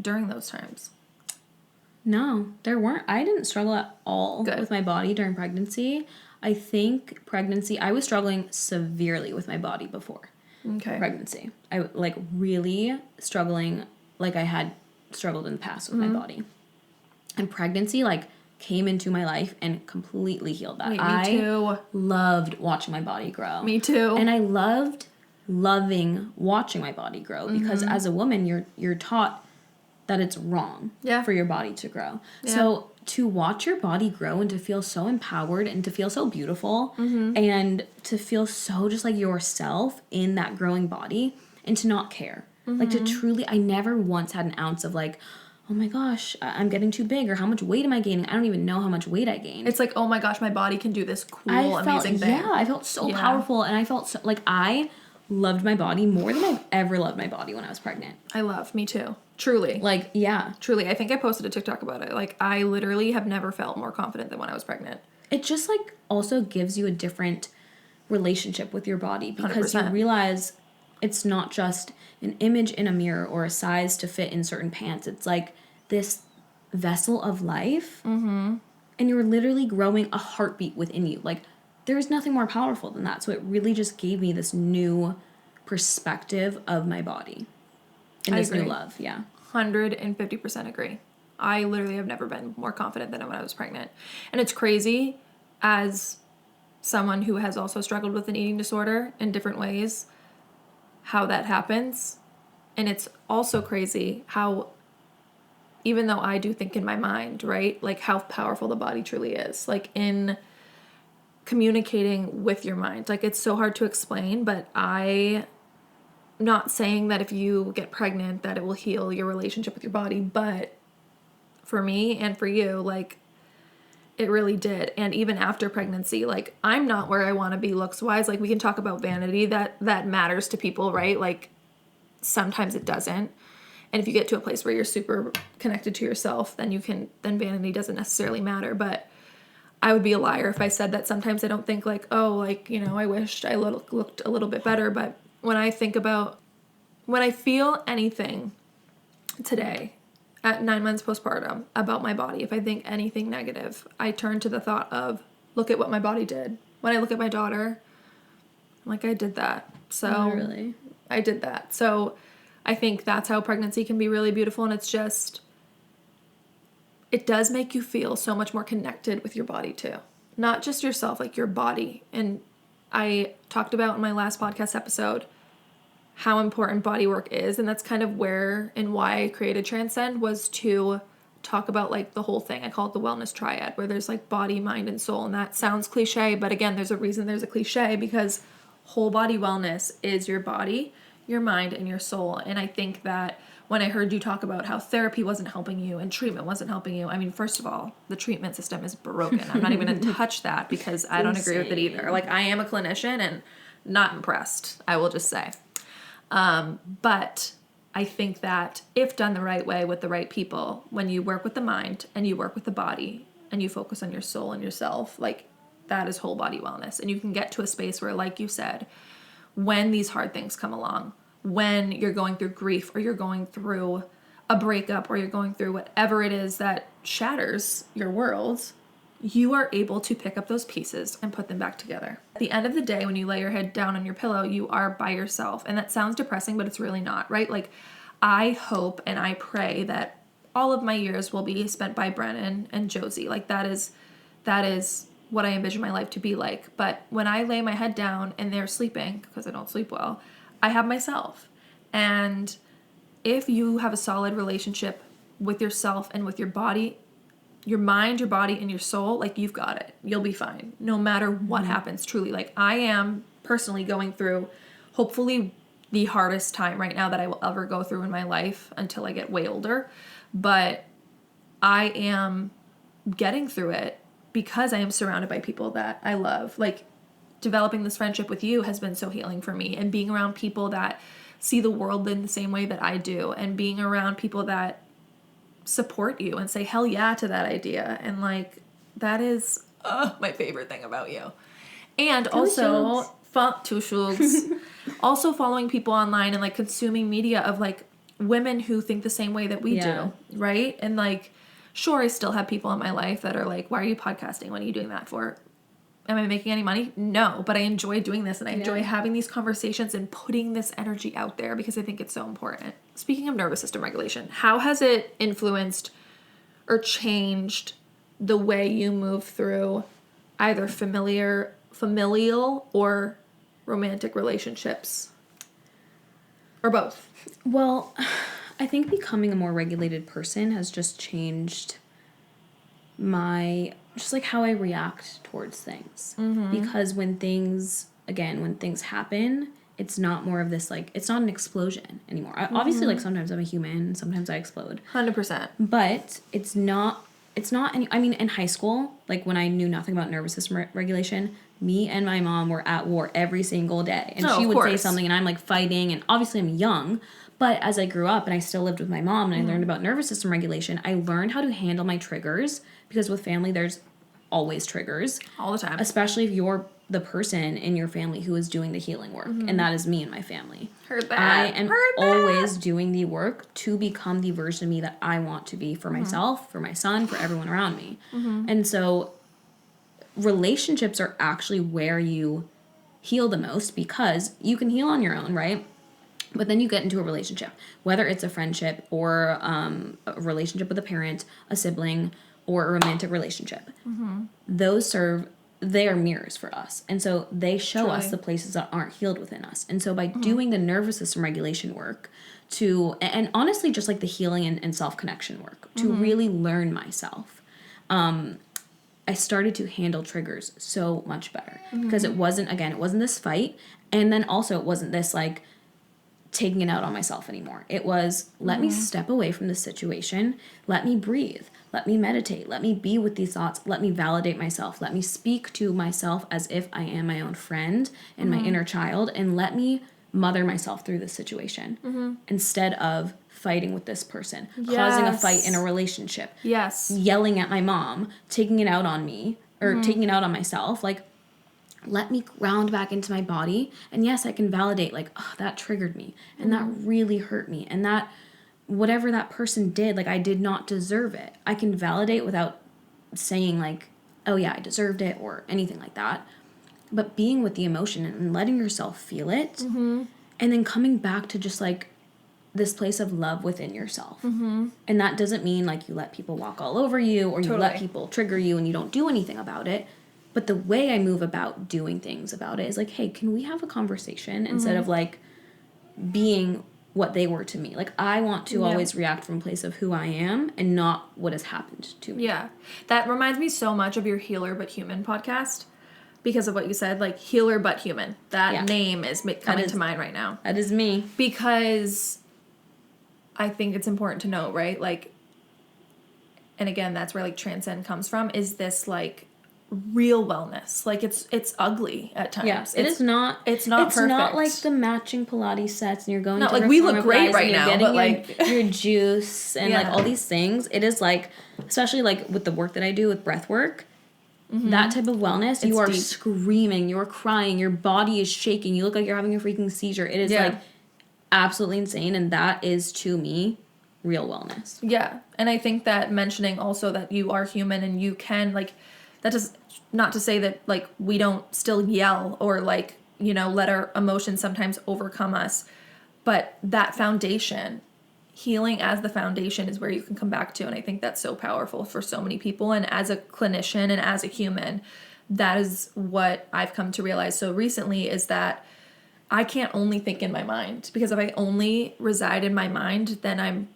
during those times? No, there weren't. I didn't struggle at all with my body during pregnancy. I think I was struggling severely with my body before pregnancy. I like really struggling like I had struggled in the past with my body. And pregnancy like came into my life and completely healed that. Me too. I loved watching my body grow. Me too. And I loving watching my body grow because as a woman you're taught that it's wrong for your body to grow. Yeah. So to watch your body grow and to feel so empowered and to feel so beautiful and to feel so just like yourself in that growing body and to not care. Like to truly, I never once had an ounce of like, oh my gosh, I'm getting too big, or how much weight am I gaining? I don't even know how much weight I gained. It's like, oh my gosh, my body can do this cool, amazing thing. Yeah, I felt so powerful, and I felt so, like I loved my body more than I've ever loved my body when I was pregnant. Me too. Truly. Like, yeah. Truly. I think I posted a TikTok about it. Like, I literally have never felt more confident than when I was pregnant. It just, like, also gives you a different relationship with your body because 100%. You realize it's not just an image in a mirror or a size to fit in certain pants. It's like this vessel of life, and you're literally growing a heartbeat within you. Like, there's nothing more powerful than that. So it really just gave me this new perspective of my body and this new love. Yeah. 150% agree. I literally have never been more confident than when I was pregnant. And it's crazy as someone who has also struggled with an eating disorder in different ways, how that happens. And it's also crazy how, even though I do think in my mind, right, like how powerful the body truly is, like in communicating with your mind. Like it's so hard to explain, but I'm not saying that if you get pregnant that it will heal your relationship with your body, but for me and for you, like it really did. And even after pregnancy, like I'm not where I want to be looks wise. Like we can talk about vanity, that matters to people, right? Like sometimes it doesn't. And if you get to a place where you're super connected to yourself, then vanity doesn't necessarily matter. But I would be a liar if I said that sometimes I don't think like, oh, like, you know, I wished I looked a little bit better. But when I feel anything today at 9 months postpartum about my body, if I think anything negative, I turn to the thought of, look at what my body did. When I look at my daughter, I'm like, I did that. So really? I did that. So I think that's how pregnancy can be really beautiful. And it's just, it does make you feel so much more connected with your body too. Not just yourself, like your body. And I talked about in my last podcast episode how important body work is. And that's kind of where and why I created Transcend, was to talk about like the whole thing. I call it the wellness triad, where there's like body, mind, and soul. And that sounds cliche, but again, there's a reason there's a cliche, because whole body wellness is your body, your mind, and your soul. And I think that when I heard you talk about how therapy wasn't helping you and treatment wasn't helping you, I mean, first of all, the treatment system is broken. I'm not even going to touch that because I don't agree with it either. Like, I am a clinician and not impressed, I will just say. But I think that if done the right way with the right people, when you work with the mind and you work with the body and you focus on your soul and yourself, like that is whole body wellness. And you can get to a space where, like you said, when these hard things come along, when you're going through grief or you're going through a breakup or you're going through whatever it is that shatters your world, you are able to pick up those pieces and put them back together. At the end of the day, when you lay your head down on your pillow, you are by yourself. And that sounds depressing, but it's really not, right? Like, I hope and I pray that all of my years will be spent by Brennan and Josie. Like, that is what I envision my life to be like. But when I lay my head down and they're sleeping, because I don't sleep well, I have myself. And if you have a solid relationship with yourself and with your body, your mind, your body, and your soul, like, you've got it. You'll be fine no matter what happens, truly. Like, I am personally going through, hopefully the hardest time right now that I will ever go through in my life until I get way older. But I am getting through it because I am surrounded by people that I love. Like, developing this friendship with you has been so healing for me, and being around people that see the world in the same way that I do, and being around people that support you and say hell yeah to that idea. And like, that is my favorite thing about you. And also also following people online and like consuming media of like women who think the same way that we do, right? And like, sure, I still have people in my life that are like, why are you podcasting? What are you doing that for? Am I making any money? No, but I enjoy doing this, and I enjoy having these conversations and putting this energy out there because I think it's so important. Speaking of nervous system regulation, how has it influenced or changed the way you move through either familial or romantic relationships? Or both? Well, I think becoming a more regulated person has just changed just like how I react towards things. Because when things happen, it's not more of this, like, it's not an explosion anymore. Obviously, like, sometimes I'm a human, sometimes I explode. 100%. But it's not any, I mean, in high school, like, when I knew nothing about nervous system regulation, me and my mom were at war every single day. And she would say something, and I'm, like, fighting, and obviously I'm young. But as I grew up and I still lived with my mom and I learned about nervous system regulation, I learned how to handle my triggers, because with family, there's always triggers. All the time. Especially if you're the person in your family who is doing the healing work. And that is me and my family. Heard that. I am always doing the work to become the version of me that I want to be for myself, for my son, for everyone around me. And so relationships are actually where you heal the most, because you can heal on your own, right? But then you get into a relationship, whether it's a friendship or a relationship with a parent, a sibling, or a romantic relationship. They are mirrors for us. And so they show us the places that aren't healed within us. And so by doing the nervous system regulation work and honestly just like the healing and self-connection work, to really learn myself, I started to handle triggers so much better. Because it wasn't this fight. And then also it wasn't this like taking it out on myself anymore. It was, let me step away from this situation. Let me breathe. Let me meditate. Let me be with these thoughts. Let me validate myself. Let me speak to myself as if I am my own friend and my inner child. And let me mother myself through this situation instead of fighting with this person, causing a fight in a relationship. Yes. Yelling at my mom, taking it out on me or taking it out on myself. Like, let me ground back into my body. And yes, I can validate, like, oh, that triggered me. And that really hurt me. And that, whatever that person did, like, I did not deserve it. I can validate without saying, like, oh, yeah, I deserved it or anything like that. But being with the emotion and letting yourself feel it. And then coming back to just, like, this place of love within yourself. And that doesn't mean, like, you let people walk all over you or you let people trigger you and you don't do anything about it. But the way I move about doing things about it is like, hey, can we have a conversation instead of like being what they were to me? Like, I want to always react from a place of who I am and not what has happened to me. Yeah. That reminds me so much of your Healer But Human podcast because of what you said, like Healer But Human. That name is coming to mind right now. That is me. Because I think it's important to know, right? Like, and again, that's where like transcend comes from, is this like real wellness. Like, it's ugly at times. Yeah, it's not perfect. It's not like the matching Pilates sets and you're going to like we look great right now, but like your juice and like all these things. It is like, especially like with the work that I do with breathwork, that type of wellness, you are deep. Screaming, you're crying, your body is shaking, you look like you're having a freaking seizure. It is like absolutely insane, and that is to me real wellness. Yeah, and I think that mentioning also that you are human and you can like, that does not to say that, like, we don't still yell or, like, you know, let our emotions sometimes overcome us. But that foundation, healing as the foundation, is where you can come back to. And I think that's so powerful for so many people. And as a clinician and as a human, that is what I've come to realize so recently, is that I can't only think in my mind. Because if I only reside in my mind, then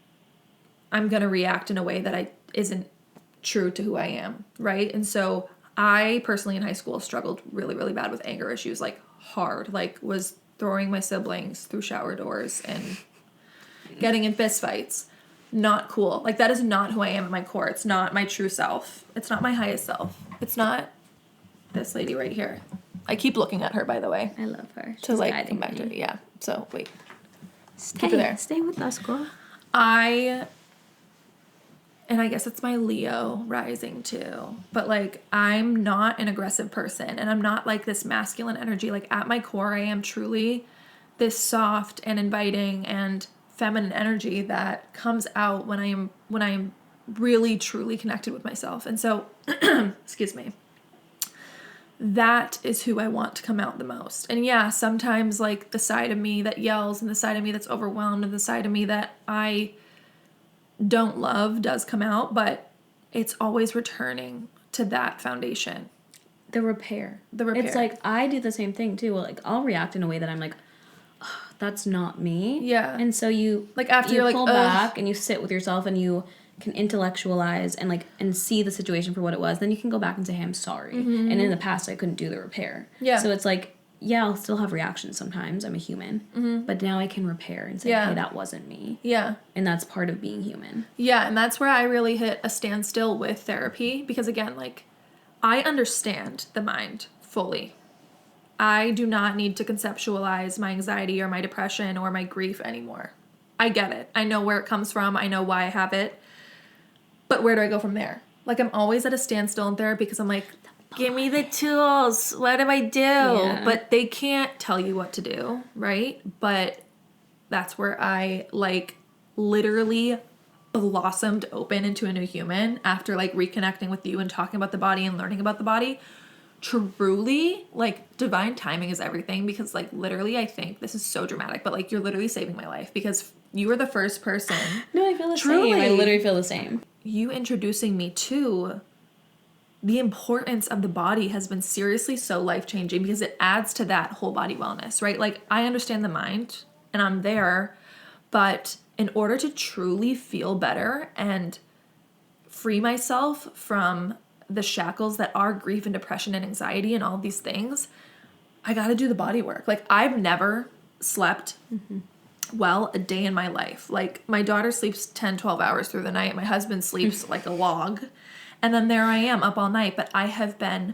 I'm going to react in a way that isn't true to who I am, right? And so I personally in high school struggled really, really bad with anger issues, like hard, like was throwing my siblings through shower doors and getting in fist fights. Not cool. Like, that is not who I am at my core. It's not my true self. It's not my highest self. It's not this lady right here. I keep looking at her, by the way. I love her. To, like, come back to it. Yeah. So, wait. Stay, Keep her there. Stay with us, girl. And I guess it's my Leo rising too. But, like, I'm not an aggressive person. And I'm not, like, this masculine energy. Like, at my core, I am truly this soft and inviting and feminine energy that comes out when I am really, truly connected with myself. And so, excuse me. That is who I want to come out the most. And yeah, sometimes, like, the side of me that yells and the side of me that's overwhelmed and the side of me that I don't love does come out, but it's always returning to that foundation. The repair. It's like, I do the same thing too. Like, I'll react in a way that I'm like, oh, that's not me. Yeah. And so you, like, after you you're pull like, back and you sit with yourself and you can intellectualize and, like, and see the situation for what it was. Then you can go back and say, hey, I'm sorry. Mm-hmm. And in the past, I couldn't do the repair. Yeah. So it's like, yeah, I'll still have reactions sometimes. I'm a human. Mm-hmm. But now I can repair and say, hey, that wasn't me. Yeah. And that's part of being human. Yeah, and that's where I really hit a standstill with therapy. Because, again, like, I understand the mind fully. I do not need to conceptualize my anxiety or my depression or my grief anymore. I get it. I know where it comes from. I know why I have it. But where do I go from there? Like, I'm always at a standstill in therapy because I'm like, give me the tools. What do I do? Yeah. But they can't tell you what to do, right? But that's where I, like, literally blossomed open into a new human after, like, reconnecting with you and talking about the body and learning about the body. Truly, like, divine timing is everything because, like, literally, I think this is so dramatic, but, like, you're literally saving my life because you were the first person. No, I feel the same. I literally feel the same. You introducing me to the importance of the body has been seriously so life-changing because it adds to that whole body wellness, right? Like, I understand the mind and I'm there, but in order to truly feel better and free myself from the shackles that are grief and depression and anxiety and all these things, I got to do the body work. Like, I've never slept well a day in my life. Like, my daughter sleeps 10, 12 hours through the night. My husband sleeps like a log. And then there I am up all night. But I have been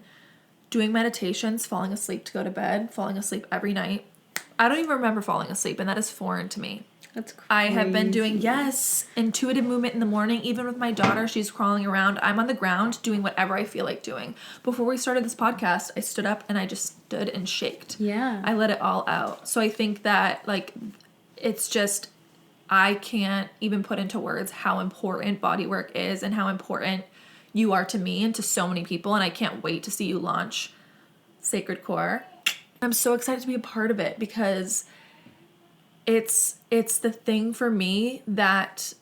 doing meditations, falling asleep to go to bed, falling asleep every night. I don't even remember falling asleep, and that is foreign to me. That's crazy. I have been doing, intuitive movement in the morning. Even with my daughter, she's crawling around. I'm on the ground doing whatever I feel like doing. Before we started this podcast, I stood up and I just stood and shaked. Yeah. I let it all out. So I think that, like, it's just, I can't even put into words how important body work is and how important you are to me and to so many people. And I can't wait to see you launch Sacred Core. I'm so excited to be a part of it because it's the thing for me that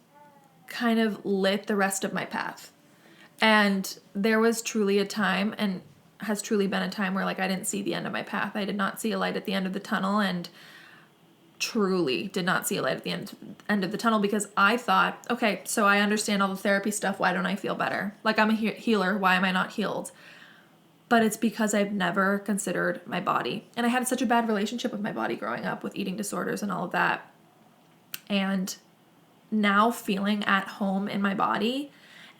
kind of lit the rest of my path. And there was truly a time, and has truly been a time, where, like, I didn't see the end of my path. I did not see a light at the end of the tunnel, and truly did not see a light at the end of the tunnel because I thought, okay, so I understand all the therapy stuff. Why don't I feel better? Like, I'm a healer. Why am I not healed? But it's because I've never considered my body. And I had such a bad relationship with my body growing up with eating disorders and all of that. And now feeling at home in my body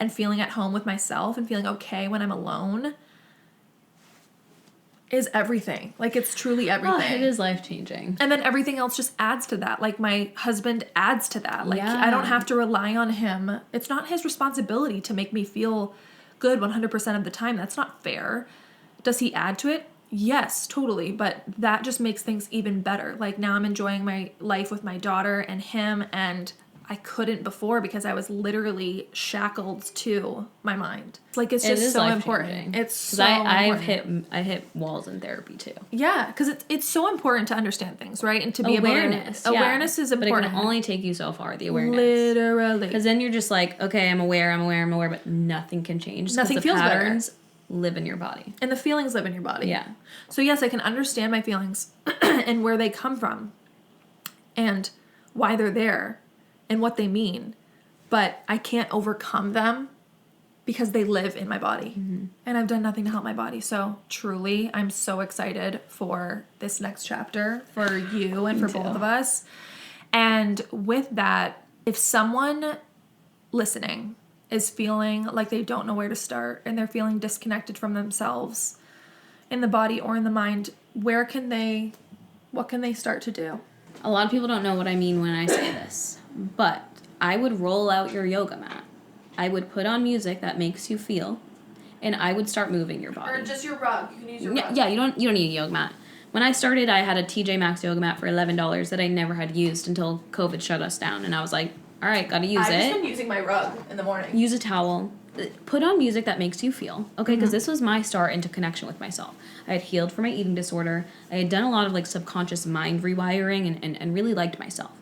and feeling at home with myself and feeling okay when I'm alone is everything. Like, it's truly everything. Oh, it is life-changing. And then everything else just adds to that. Like, my husband adds to that. Like, Yeah. I don't have to rely on him. It's not his responsibility to make me feel good 100% of the time. That's not fair. Does he add to it? Yes, totally. But that just makes things even better. Like, now I'm enjoying my life with my daughter and him, and I couldn't before because I was literally shackled to my mind. Like, it's just so important. It's so important. I hit walls in therapy too. Yeah, because it's so important to understand things, right? And to be awareness. Awareness is important. But it can only take you so far, the awareness. Literally. Because then you're just like, okay, I'm aware, but nothing can change. Nothing feels better. Patterns live in your body. And the feelings live in your body. Yeah. So yes, I can understand my feelings and where they come from and why they're there and what they mean. But I can't overcome them because they live in my body. And I've done nothing to help my body. So truly, I'm so excited for this next chapter for you and for both of us. And with that, if someone listening is feeling like they don't know where to start and they're feeling disconnected from themselves in the body or in the mind, what can they start to do? A lot of people don't know what I mean when I say this, but I would roll out your yoga mat. I would put on music that makes you feel, and I would start moving your body. Or just your rug. You can use your rug. Yeah, you don't need a yoga mat. When I started, I had a TJ Maxx yoga mat for $11 that I never had used until COVID shut us down, and I was like, all right, gotta use it. I've just been using my rug in the morning. Use a towel. Put on music that makes you feel, okay? Because this was my start into connection with myself. I had healed from my eating disorder. I had done a lot of like subconscious mind rewiring and really liked myself.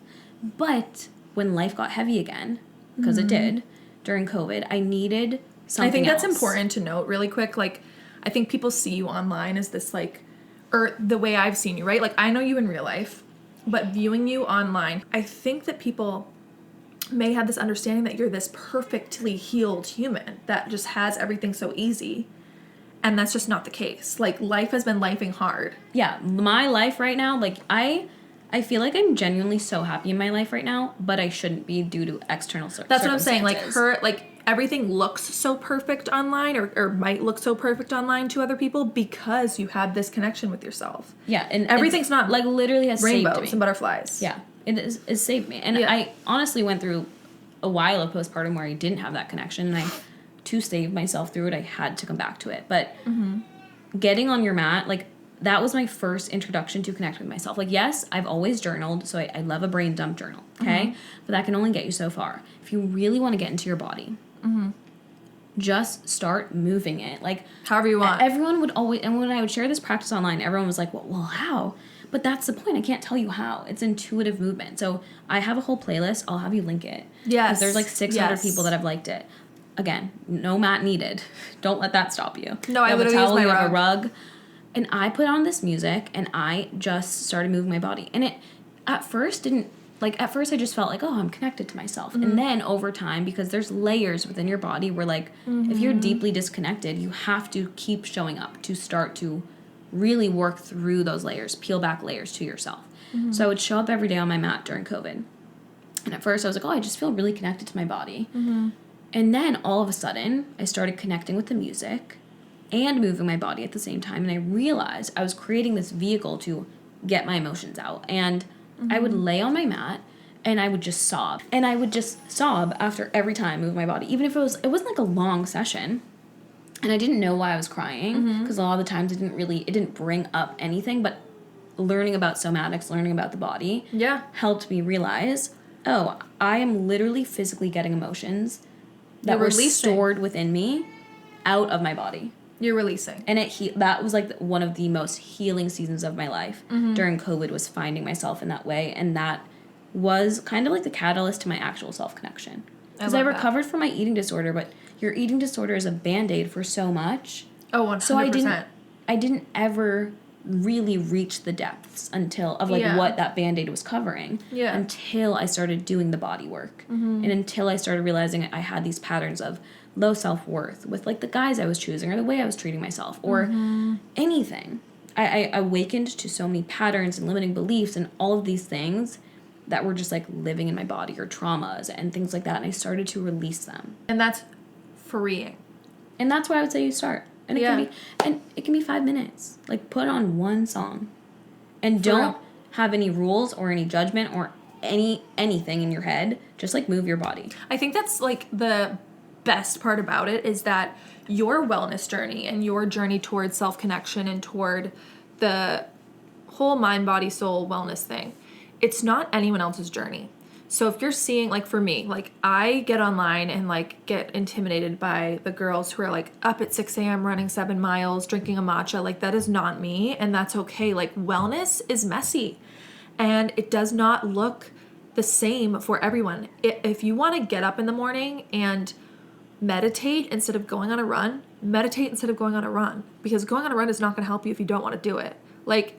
But when life got heavy again, because it did, during COVID, I needed something I think that's else. important to note really quick. Like, I think people see you online as this like, or the way I've seen you, right? Like, I know you in real life, but viewing you online, I think that people may have this understanding that you're this perfectly healed human that just has everything so easy. And that's just not the case. Like, life has been lifing hard. Yeah, my life right now, like, I feel like I'm genuinely so happy in my life right now, but I shouldn't be due to external circumstances. That's what I'm saying. Like, everything looks so perfect online or might look so perfect online to other people because you have this connection with yourself. Yeah, and everything's not like literally has saved me. Rainbows and butterflies. Yeah, it saved me. And I honestly went through a while of postpartum where I didn't have that connection, and to save myself through it, I had to come back to it. But getting on your mat, like, that was my first introduction to connect with myself. Like, yes, I've always journaled, so I love a brain dump journal, okay? But that can only get you so far. If you really want to get into your body, just start moving it. Like, however you want. Everyone would always, and when I would share this practice online, everyone was like, well, how? But that's the point. I can't tell you how. It's intuitive movement. So I have a whole playlist. I'll have you link it. Yes. Because there's like 600 people that have liked it. Again, no mat needed. Don't let that stop you. No, I literally use my you rug. have a rug. And I put on this music, and I just started moving my body. And it, at first I just felt like, oh, I'm connected to myself. And then over time, because there's layers within your body where, like, if you're deeply disconnected, you have to keep showing up to start to really work through those layers, peel back layers to yourself. So I would show up every day on my mat during COVID. And at first I was like, oh, I just feel really connected to my body. And then all of a sudden, I started connecting with the music and moving my body at the same time. And I realized I was creating this vehicle to get my emotions out. And I would lay on my mat and I would just sob. And I would just sob after every time I moved my body. Even if it wasn't like a long session. And I didn't know why I was crying, because a lot of the times it didn't bring up anything. But learning about somatics, learning about the body helped me realize, oh, I am literally physically getting emotions that were stored within me out of my body. You're releasing. And that was like one of the most healing seasons of my life during COVID, was finding myself in that way. And that was kind of like the catalyst to my actual self-connection. Because I recovered from my eating disorder, but your eating disorder is a Band-Aid for so much. Oh, 100%. So I didn't ever really reach the depths of what that Band-Aid was covering until I started doing the body work. And until I started realizing I had these patterns of low self-worth with, like, the guys I was choosing or the way I was treating myself or anything. I awakened to so many patterns and limiting beliefs and all of these things that were just, like, living in my body, or traumas and things like that. And I started to release them. And that's freeing. And that's why I would say you start. And it can be 5 minutes. Like, put on one song. And don't have any rules or any judgment or anything in your head. Just, like, move your body. I think that's, like, the best part about it, is that your wellness journey and your journey towards self-connection and toward the whole mind, body, soul wellness thing, it's not anyone else's journey. So if you're seeing, like, for me, like, I get online and, like, get intimidated by the girls who are, like, up at 6 a.m. running 7 miles, drinking a matcha. Like, that is not me, and that's okay. Like, wellness is messy, and it does not look the same for everyone. If you want to get up in the morning and meditate instead of going on a run, meditate instead of going on a run, because going on a run is not going to help you if you don't want to do it. Like,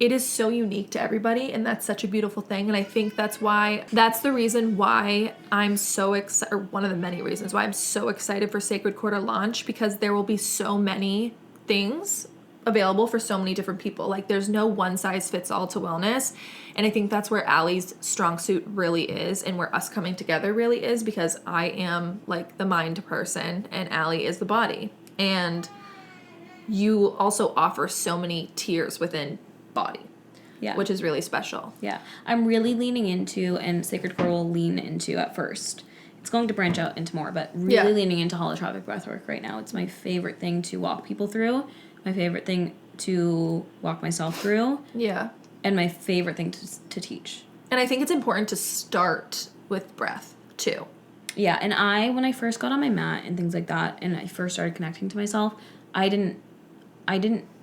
it is so unique to everybody, and that's such a beautiful thing. And I think that's the reason why I'm so excited, or one of the many reasons why I'm so excited for Sacred Core to launch, because there will be so many things available for so many different people. Like, there's no one size fits all to wellness. And I think that's where Allie's strong suit really is, and where us coming together really is, because I am like the mind person and Allie is the body. And you also offer so many tiers within body, which is really special. I'm really leaning into, and Sacred Core will lean into at first. It's going to branch out into more, but really leaning into holotropic breathwork right now. It's my favorite thing to walk people through, my favorite thing to walk myself through, and my favorite thing to teach. And I think it's important to start with breath too. And when I first got on my mat and things like that, and I first started connecting to myself, I didn't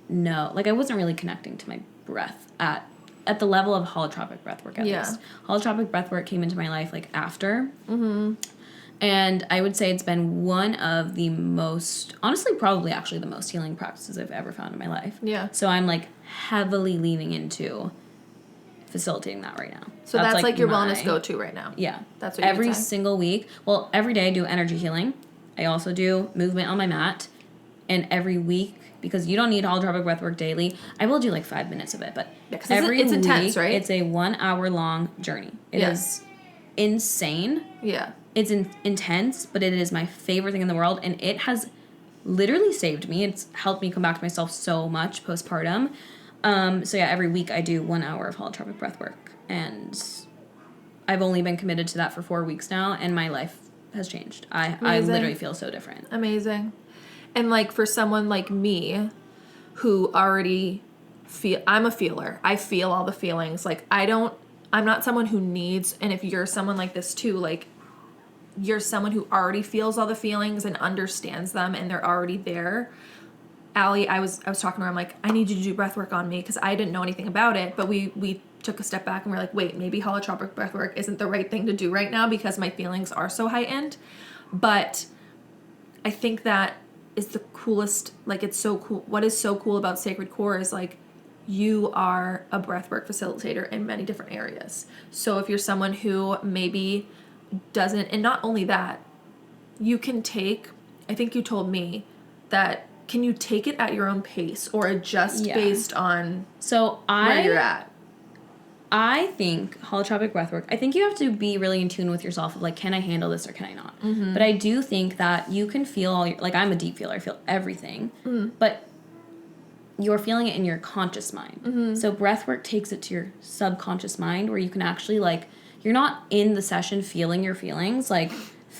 know, like, I wasn't really connecting to my breath at the level of holotropic breathwork, at least. Holotropic breathwork came into my life, like, after. And I would say it's been one of the most, honestly, probably actually the most healing practices I've ever found in my life. So I'm, like, heavily leaning into facilitating that right now. So that's like your wellness go-to right now. That's what every single week. Well, every day I do energy healing. I also do movement on my mat. And every week, because you don't need holotropic breathwork daily, I will do like 5 minutes of it. But every it's week, intense, right? It's a 1 hour long journey. It is insane. It's intense, but it is my favorite thing in the world. And it has literally saved me. It's helped me come back to myself so much postpartum. Every week I do 1 hour of holotropic breathwork. And I've only been committed to that for 4 weeks now, and my life has changed. I literally feel so different. Amazing. And, like, for someone like me who already I'm a feeler. I feel all the feelings. Like, I'm not someone who needs, and if you're someone like this too, like, you're someone who already feels all the feelings and understands them, and they're already there. Allie, I was talking to her, I'm like, I need you to do breath work on me, because I didn't know anything about it, but we took a step back and we're like, wait, maybe holotropic breath work isn't the right thing to do right now because my feelings are so heightened. But I think that is the coolest, like, it's so cool. What is so cool about Sacred Core is, like, you are a breathwork facilitator in many different areas. So if you're someone who maybe doesn't, and not only that, you can take, I think you told me that, can you take it at your own pace or adjust based on where you're at? I think holotropic breathwork, I think you have to be really in tune with yourself of, like, can I handle this or can I not? But I do think that you can feel like, I'm a deep feeler, I feel everything, but you're feeling it in your conscious mind. So breathwork takes it to your subconscious mind, where you can actually, like, you're not in the session feeling your feelings, like,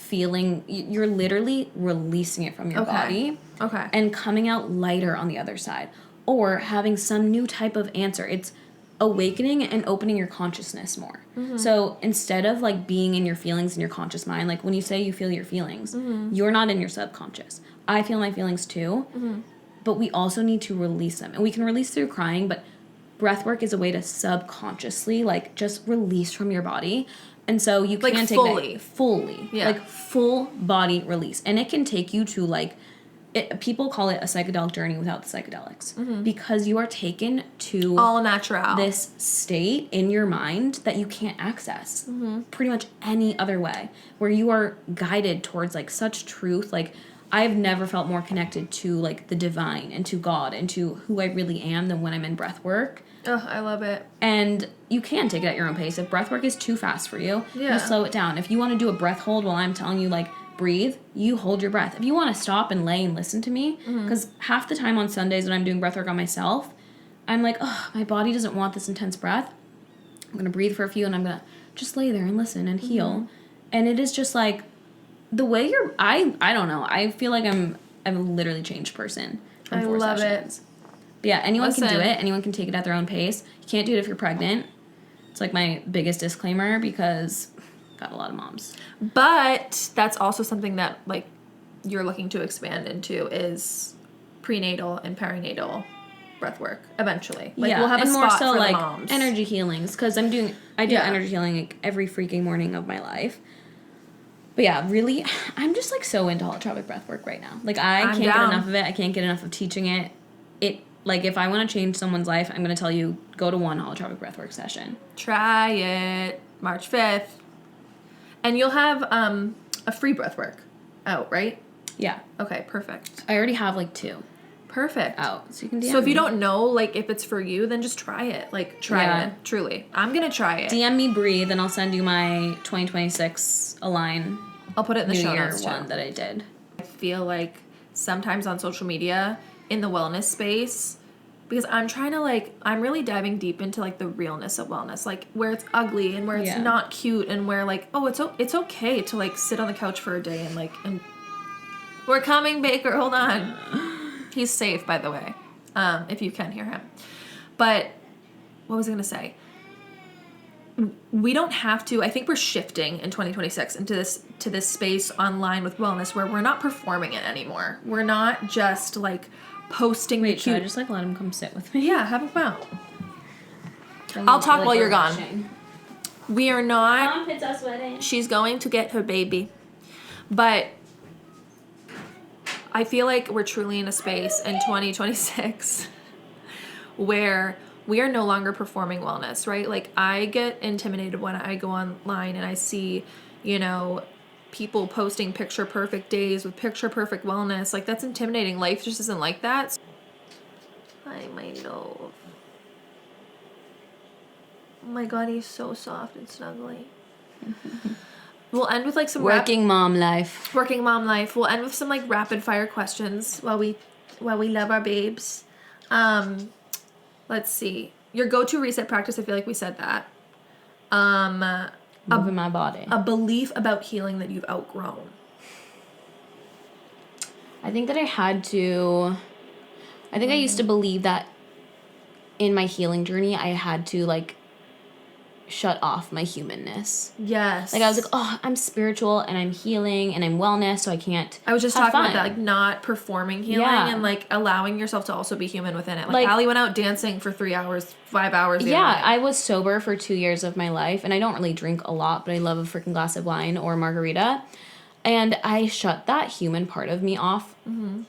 you're literally releasing it from your body and coming out lighter on the other side, or having some new type of answer. It's awakening and opening your consciousness more. So instead of, like, being in your feelings in your conscious mind, like, when you say you feel your feelings, you're not in your subconscious. I feel my feelings too, but we also need to release them. And we can release through crying, but breathwork is a way to subconsciously, like, just release from your body. And so you can, like, take fully, like, full body release. And it can take you to, like, people call it a psychedelic journey without the psychedelics, because you are taken to all natural, this state in your mind that you can't access pretty much any other way, where you are guided towards, like, such truth. Like, I've never felt more connected to, like, the divine and to God and to who I really am than when I'm in breath work. Oh, I love it. And you can take it at your own pace. If breath work is too fast for you, you slow it down. If you want to do a breath hold while I'm telling you, like, breathe, you hold your breath. If you want to stop and lay and listen to me, because half the time on Sundays when I'm doing breath work on myself, I'm like, oh, my body doesn't want this intense breath. I'm going to breathe for a few, and I'm going to just lay there and listen and heal. And it is just, like, the way I don't know. I feel like I'm a literally changed person from 4 sessions. I love it. But yeah, anyone can do it. Anyone can take it at their own pace. You can't do it if you're pregnant. It's, like, my biggest disclaimer, because got a lot of moms. But that's also something that, like, you're looking to expand into is prenatal and perinatal breath work eventually. Like, we'll have a spot for the moms. Energy healings, because I do energy healing, like, every freaking morning of my life. But yeah, really, I'm just, like, so into holotropic breath work right now. Like, I can't get enough of it. I can't get enough of teaching it. It Like, if I want to change someone's life, I'm going to tell you, go to one holotropic breathwork session. Try it. March 5th. And you'll have a free breathwork out, right? Yeah. Okay, perfect. I already have, like, 2 Perfect. out. So you can DM So if me. you don't know, like, if it's for you, then just try it. Like, try it. Truly. I'm going to try it. DM me Breathe, and I'll send you my 2026 Align I'll put it in the New show Year notes, too. one that I did. I feel like sometimes on social media, in the wellness space, because I'm trying to, like, I'm really diving deep into, like, the realness of wellness, like, where it's ugly and where it's not cute and where, like, oh, it's okay to, like, sit on the couch for a day and, like, and we're coming, Baker, hold on. He's safe, by the way, if you can hear him. But what was I going to say? We don't have to. I think we're shifting in 2026 into this space online with wellness where we're not performing it anymore. We're not just like posting the cute. Should I just like let him come sit with me? Yeah, have him out. I'll talk while you're gone. Watching. We are not. Mom, it's us wedding. She's going to get her baby, but I feel like we're truly in a space in 2026 where we are no longer performing wellness, right? Like, I get intimidated when I go online and I see, you know, people posting picture perfect days with picture perfect wellness. Like, that's intimidating. Life just isn't like that. Hi, my love. Oh my God, he's so soft and snuggly. We'll end with like some working mom life. Working mom life. We'll end with some like rapid fire questions while we love our babes. Let's see. Your go-to reset practice, I feel like we said that. Moving my body. A belief about healing that you've outgrown. I think that I used to believe that in my healing journey, I had to like shut off my humanness. Yes. Like I was like, oh, I'm spiritual and I'm healing and I'm wellness, so I can't. I was just talking about that, like not performing healing and like allowing yourself to also be human within it. Like Allie went out dancing for 3 hours, 5 hours. Yeah, I was sober for 2 years of my life, and I don't really drink a lot, but I love a freaking glass of wine or margarita, and I shut that human part of me off. Mm-hmm.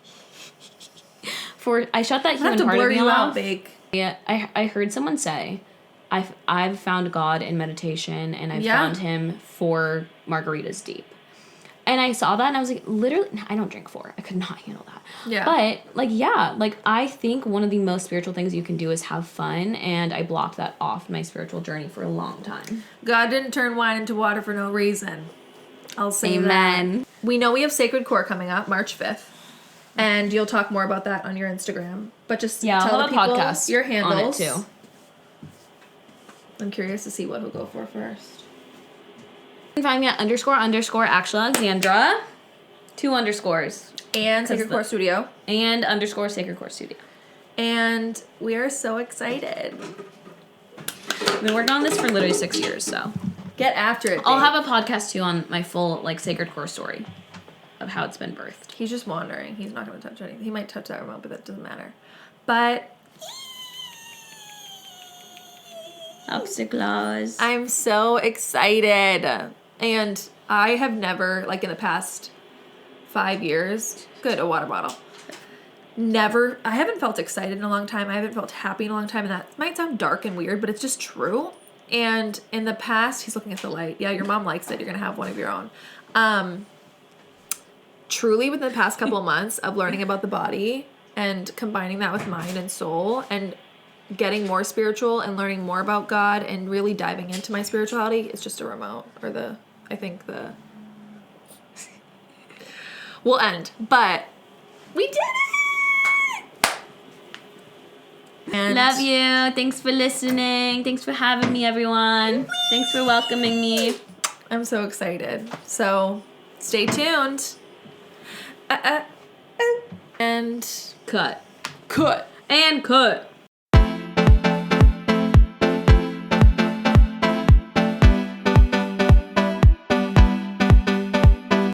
I shut that human part of me off. Bake. Yeah, I heard someone say, I've found God in meditation, and I've found him for margaritas deep. And I saw that, and I was like, literally, I don't drink 4. I could not handle that. Yeah. But, like, I think one of the most spiritual things you can do is have fun, and I blocked that off my spiritual journey for a long time. God didn't turn wine into water for no reason. I'll say Amen. that. We know we have Sacred Core coming up March 5th. And you'll talk more about that on your Instagram. But just tell the people podcast your handles. On it too. I'm curious to see what he'll go for first. You can find me at _ actual Alexandra. 2 underscores. And Sacred Core Studio. And _ Sacred Core Studio. And we are so excited. I've been working on this for literally 6 years, so. Get after it, babe. I'll have a podcast too on my full, like, Sacred Core story of how it's been birthed. He's just wandering. He's not going to touch anything. He might touch that remote, but that doesn't matter. But Obstacles. I'm so excited. And I have never, like in the past 5 years, a water bottle. I haven't felt excited in a long time. I haven't felt happy in a long time. And that might sound dark and weird, but it's just true. And in the past, he's looking at the light. Yeah, your mom likes it. You're going to have one of your own. Truly within the past couple of months of learning about the body and combining that with mind and soul and getting more spiritual and learning more about God and really diving into my spirituality, it's just a remote or we'll end, but we did it! And love you. Thanks for listening. Thanks for having me, everyone. Thanks for welcoming me. I'm so excited. So stay tuned. And Cut. cut. And cut.